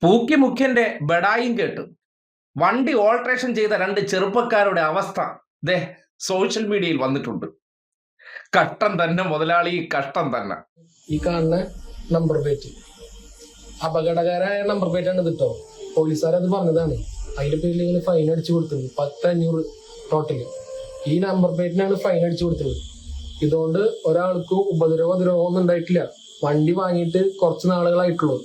പൂക്കി മുഖ്യന്റെ ബഡായും കേട്ട് വണ്ടി ഓൾട്രേഷൻ ചെയ്ത രണ്ട് ചെറുപ്പക്കാരുടെ അവസ്ഥ ദേ സോഷ്യൽ മീഡിയയിൽ വന്നിട്ടുണ്ട്. കഷ്ടം തന്നെ മുതലാളി, കഷ്ടം തന്നെ. ഈ കാണുന്ന നമ്പർ പ്ലേറ്റ് അപകടകരമായ നമ്പർ പ്ലേറ്റ് ആണ് ഇതിട്ടോ. പോലീസുകാരത് പറഞ്ഞതാണ്. അതിന്റെ പേരിൽ ഇങ്ങനെ ഫൈൻ അടിച്ചു കൊടുത്തത് 10,500 ടോട്ടല്. ഈ നമ്പർ പ്ലേറ്റിനാണ് ഫൈൻ അടിച്ചു കൊടുത്തത്. ഇതുകൊണ്ട് ഒരാൾക്കും ഉപദ്രവമൊന്നും ഉണ്ടായിട്ടില്ല. വണ്ടി വാങ്ങിയിട്ട് കുറച്ച് നാളുകളായിട്ടുള്ളൂ.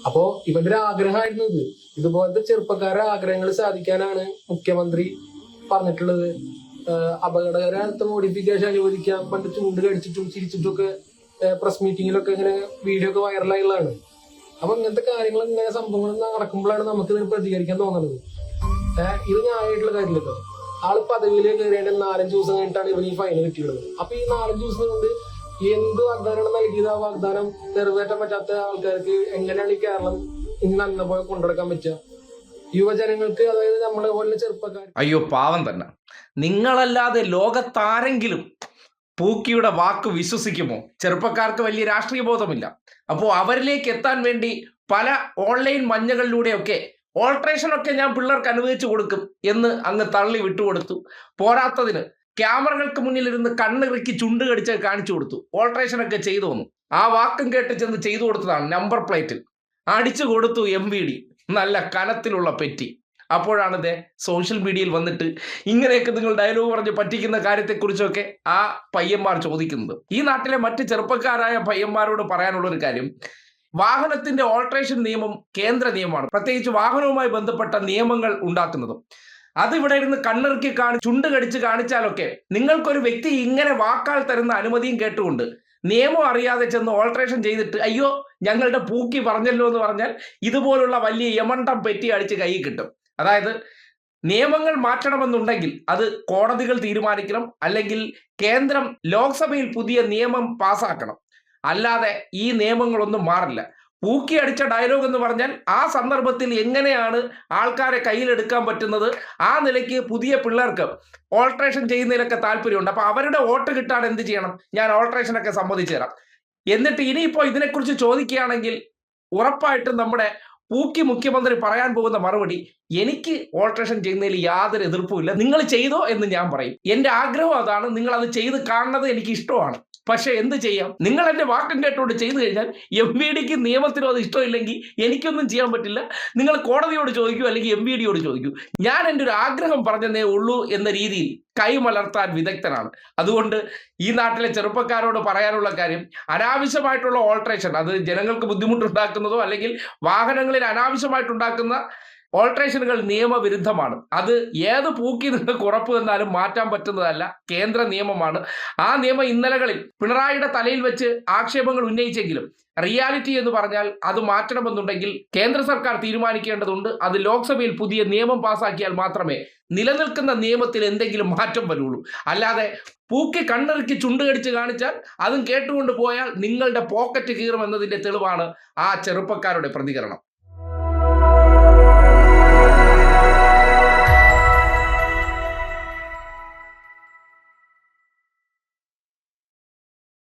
അപ്പോ ഇവന്റെ ഒരു ആഗ്രഹമായിരുന്നു ഇത്. ഇതുപോലത്തെ ചെറുപ്പക്കാരുടെ ആഗ്രഹങ്ങൾ സാധിക്കാനാണ് മുഖ്യമന്ത്രി പറഞ്ഞിട്ടുള്ളത്. അപകടകരത്തെ മോഡിഫിക്കേഷൻ അനുവദിക്കാം. പണ്ട് ചുണ്ട് കടിച്ചിട്ടും ചിരിച്ചിട്ടും ഒക്കെ പ്രസ് മീറ്റിങ്ങിലൊക്കെ ഇങ്ങനെ വീഡിയോ ഒക്കെ വൈറലായുള്ളതാണ്. അപ്പൊ ഇങ്ങനത്തെ കാര്യങ്ങൾ ഇങ്ങനെ സംഭവങ്ങൾ നടക്കുമ്പോഴാണ് നമുക്ക് ഇതിന് പ്രതികരിക്കാൻ തോന്നുന്നത്. ഇത് ന്യായമായിട്ടുള്ള കാര്യമില്ലല്ലോ. ആള് പദവിയിൽ കയറിയിട്ട് 4-5 ദിവസം കഴിഞ്ഞിട്ടാണ് ഇവന് ഈ ഫൈൻ കിട്ടിയുള്ളത്. അപ്പൊ ഈ 4-5 ദിവസം കൊണ്ട് എന്ത് വാഗ്ദാനമാണ് നൽകിയത്? ആ വാഗ്ദാനം നിറവേറ്റാൻ പറ്റാത്ത ആൾക്കാർക്ക് എങ്ങനെയാണ് ഈ കേരളം ഇനി നല്ല പോലെ കൊണ്ടുനടക്കാൻ പറ്റുക? യുവജനങ്ങൾക്ക്, അതായത് നമ്മളെ പോലെ ചെറുപ്പക്കാർ. അയ്യോ പാവം തന്നെ. നിങ്ങളല്ലാതെ ലോകത്താരെങ്കിലും പൂക്കിയുടെ വാക്ക് വിശ്വസിക്കുമോ? ചെറുപ്പക്കാർക്ക് വലിയ രാഷ്ട്രീയ ബോധമില്ല. അപ്പോൾ അവരിലേക്ക് എത്താൻ വേണ്ടി പല ഓൺലൈൻ മഞ്ഞകളിലൂടെയൊക്കെ ഓൾട്രേഷനൊക്കെ ഞാൻ പിള്ളേർക്ക് അനുവദിച്ചു കൊടുക്കും എന്ന് അങ്ങ് തള്ളി വിട്ടുകൊടുത്തു. പോരാത്തതിന് ക്യാമറകൾക്ക് മുന്നിലിരുന്ന് കണ്ണിറുക്കി ചുണ്ട് കടിച്ച് കാണിച്ചു കൊടുത്തു. ഓൾട്രേഷനൊക്കെ ചെയ്തു വന്നു. ആ വാക്കും കേട്ട് ചെന്ന് ചെയ്തു കൊടുത്തതാണ്. നമ്പർ പ്ലേറ്റിൽ അടിച്ചു കൊടുത്തു MVD, നല്ല കനത്തിലുള്ള പെറ്റി. അപ്പോഴാണ് ഇതേ സോഷ്യൽ മീഡിയയിൽ വന്നിട്ട് ഇങ്ങനെയൊക്കെ നിങ്ങൾ ഡയലോഗ് പറഞ്ഞ് പറ്റിക്കുന്ന കാര്യത്തെക്കുറിച്ചൊക്കെ ആ പയ്യന്മാർ ചോദിക്കുന്നത്. ഈ നാട്ടിലെ മറ്റ് ചെറുപ്പക്കാരായ പയ്യന്മാരോട് പറയാനുള്ളൊരു കാര്യം, വാഹനത്തിന്റെ ഓൾട്രേഷൻ നിയമം കേന്ദ്ര നിയമമാണ്. പ്രത്യേകിച്ച് വാഹനവുമായി ബന്ധപ്പെട്ട നിയമങ്ങൾ ഉണ്ടാക്കുന്നതും അതിവിടെ ഇരുന്ന് കണ്ണിറുക്കി ചുണ്ട് കടിച്ച് കാണിച്ചാലൊക്കെ നിങ്ങൾക്കൊരു വ്യക്തി ഇങ്ങനെ വാക്കാൽ തരുന്ന അനുമതിയും കേട്ടുകൊണ്ട് നിയമം അറിയാതെ ചെന്ന് ഓൾട്രേഷൻ ചെയ്തിട്ട് അയ്യോ ഞങ്ങളുടെ പൂക്കി പറഞ്ഞല്ലോ എന്ന് പറഞ്ഞാൽ ഇതുപോലുള്ള വലിയ യമണ്ടം പെറ്റി അടിച്ച് കൈ കിട്ടും. അതായത് നിയമങ്ങൾ മാറ്റണമെന്നുണ്ടെങ്കിൽ അത് കോടതികൾ തീരുമാനിക്കണം, അല്ലെങ്കിൽ കേന്ദ്രം ലോക്സഭയിൽ പുതിയ നിയമം പാസ്സാക്കണം. അല്ലാതെ ഈ നിയമങ്ങളൊന്നും മാറില്ല. പൂക്കി അടിച്ച ഡയലോഗ് എന്ന് പറഞ്ഞാൽ ആ സന്ദർഭത്തിൽ എങ്ങനെയാണ് ആൾക്കാരെ കയ്യിലെടുക്കാൻ പറ്റുന്നത്, ആ നിലയ്ക്ക് പുതിയ പിള്ളേർക്ക് ഓൾട്രേഷൻ ചെയ്യുന്നതിലൊക്കെ താല്പര്യമുണ്ട്. അപ്പൊ അവരുടെ വോട്ട് കിട്ടാൻ എന്ത് ചെയ്യണം? ഞാൻ ഓൾട്രേഷനൊക്കെ സമ്മതിച്ചു തരാം. എന്നിട്ട് ഇനിയിപ്പോൾ ഇതിനെക്കുറിച്ച് ചോദിക്കുകയാണെങ്കിൽ ഉറപ്പായിട്ടും നമ്മുടെ പൂക്കി മുഖ്യമന്ത്രി പറയാൻ പോകുന്ന മറുപടി, എനിക്ക് ഓൾട്രേഷൻ ചെയ്യുന്നതിൽ യാതൊരു എതിർപ്പുമില്ല, നിങ്ങൾ ചെയ്തോ എന്ന് ഞാൻ പറയും. എൻ്റെ ആഗ്രഹം അതാണ്, നിങ്ങൾ അത് ചെയ്ത് കാണുന്നത് എനിക്ക് ഇഷ്ടമാണ്. പക്ഷെ എന്ത് ചെയ്യാം, നിങ്ങൾ എൻ്റെ വാക്കും കേട്ടോണ്ട് ചെയ്തു കഴിഞ്ഞാൽ MVDക്ക് നിയമത്തിനോ അത് ഇഷ്ടമില്ലെങ്കിൽ എനിക്കൊന്നും ചെയ്യാൻ പറ്റില്ല. നിങ്ങൾ കോടതിയോട് ചോദിക്കൂ, അല്ലെങ്കിൽ MVDയോട് ചോദിക്കൂ. ഞാൻ എൻ്റെ ഒരു ആഗ്രഹം പറഞ്ഞതേ ഉള്ളൂ എന്ന രീതിയിൽ കൈമലർത്താൻ വിദഗ്ധനാണ്. അതുകൊണ്ട് ഈ നാട്ടിലെ ചെറുപ്പക്കാരോട് പറയാനുള്ള കാര്യം, അനാവശ്യമായിട്ടുള്ള ഓൾട്രേഷൻ, അത് ജനങ്ങൾക്ക് ബുദ്ധിമുട്ടുണ്ടാക്കുന്നതോ അല്ലെങ്കിൽ വാഹനങ്ങളിൽ അനാവശ്യമായിട്ടുണ്ടാക്കുന്ന ഓൾട്രേഷനുകൾ നിയമവിരുദ്ധമാണ്. അത് ഏത് പൂക്കി നിങ്ങൾക്ക് ഉറപ്പ് തന്നാലും മാറ്റാൻ പറ്റുന്നതല്ല, കേന്ദ്ര നിയമമാണ്. ആ നിയമം ഇന്നലകളിൽ പിണറായിയുടെ തലയിൽ വെച്ച് ആക്ഷേപങ്ങൾ ഉന്നയിച്ചെങ്കിലും റിയാലിറ്റി എന്ന് പറഞ്ഞാൽ അത് മാറ്റണമെന്നുണ്ടെങ്കിൽ കേന്ദ്ര സർക്കാർ തീരുമാനിക്കേണ്ടതുണ്ട്. അത് ലോക്സഭയിൽ പുതിയ നിയമം പാസാക്കിയാൽ മാത്രമേ നിലനിൽക്കുന്ന നിയമത്തിൽ എന്തെങ്കിലും മാറ്റം വരുള്ളൂ. അല്ലാതെ പൂക്കി കണ്ണിറുക്കി ചുണ്ടുകടിച്ച് കാണിച്ചാൽ അതും കേട്ടുകൊണ്ട് പോയാൽ നിങ്ങളുടെ പോക്കറ്റ് കീറുമെന്നതിന്റെ തെളിവാണ് ആ ചെറുപ്പക്കാരുടെ പ്രതികരണം.